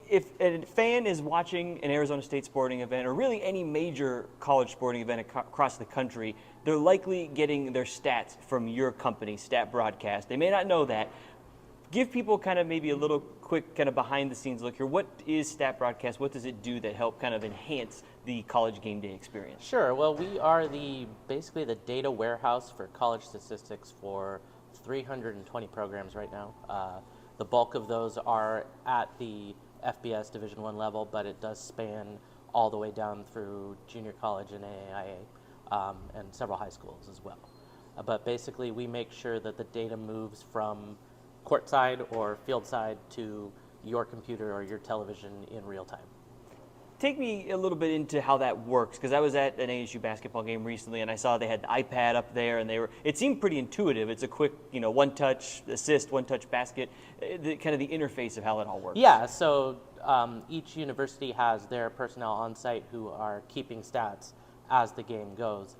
if a fan is watching an Arizona State sporting event, or really any major college sporting event across the country, they're likely getting their stats from your company, Stat Broadcast. They may not know that. Give people kind of maybe a little quick kind of behind the scenes look here. What is Stat Broadcast? What does it do that help kind of enhance the college game day experience? Sure. Well, we are basically the data warehouse for college statistics for 320 programs right now. The bulk of those are at the FBS Division I level, but it does span all the way down through junior college and AAIA, and several high schools as well. But basically, we make sure that the data moves from courtside or field side to your computer or your television in real time. Take me a little bit into how that works, because I was at an ASU basketball game recently and I saw they had the iPad up there, and it seemed pretty intuitive. It's a quick, one touch assist, one touch basket, kind of the interface of how it all works. Yeah, so each university has their personnel on site who are keeping stats as the game goes.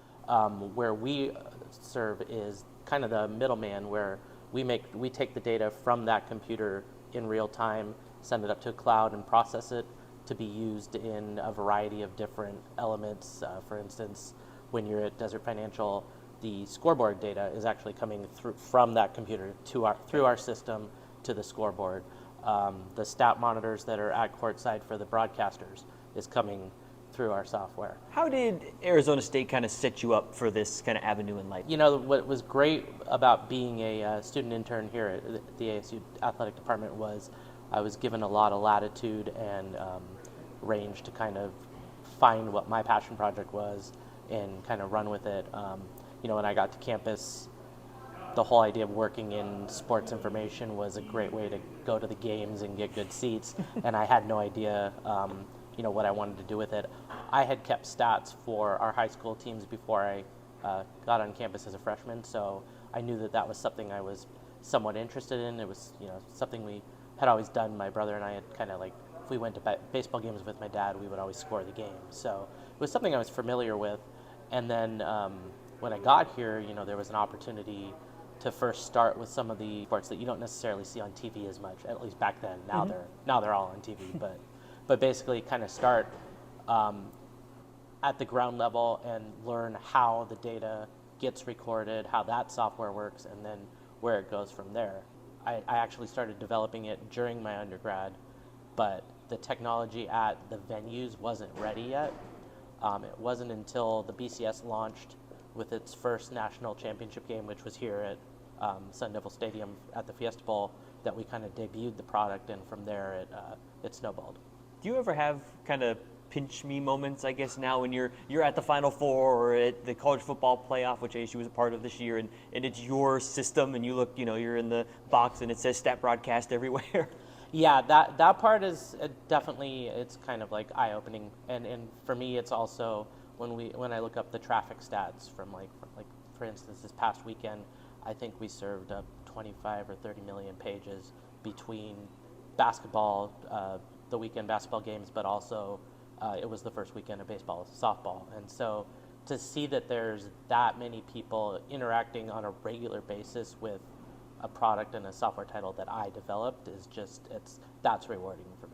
Where we serve is kind of the middleman, where we take the data from that computer in real time, send it up to a cloud, and process it to be used in a variety of different elements. For instance, when you're at Desert Financial, the scoreboard data is actually coming through from that computer through our system to the scoreboard. The stat monitors that are at courtside for the broadcasters is coming through our software. How did Arizona State kind of set you up for this kind of avenue in life? What was great about being a student intern here at the ASU Athletic Department was I was given a lot of latitude and range to kind of find what my passion project was and kind of run with it. When I got to campus, the whole idea of working in sports information was a great way to go to the games and get good seats, and I had no idea what I wanted to do with it. I had kept stats for our high school teams before I got on campus as a freshman, so I knew that was something I was somewhat interested in. It was something we had always done. My brother and I had kind of if we went to baseball games with my dad, we would always score the game. So it was something I was familiar with. And then when I got here, there was an opportunity to first start with some of the sports that you don't necessarily see on TV as much, at least back then. Now they're all on TV, but basically kind of start at the ground level and learn how the data gets recorded, how that software works, and then where it goes from there. I actually started developing it during my undergrad, but the technology at the venues wasn't ready yet. It wasn't until the BCS launched with its first national championship game, which was here at Sun Devil Stadium at the Fiesta Bowl, that we kind of debuted the product, and from there it snowballed. Do you ever have kind of pinch me moments, I guess, now when you're at the Final Four or at the college football playoff, which ASU was a part of this year, and it's your system, and you look, you're in the box and it says Stat Broadcast everywhere? Yeah, that part is definitely, it's kind of eye-opening, and for me it's also when I look up the traffic stats from for instance this past weekend, I think we served up 25 or 30 million pages between basketball, the weekend basketball games, but also it was the first weekend of baseball, softball, and so to see that there's that many people interacting on a regular basis with a product and a software title that I developed is that's rewarding for me.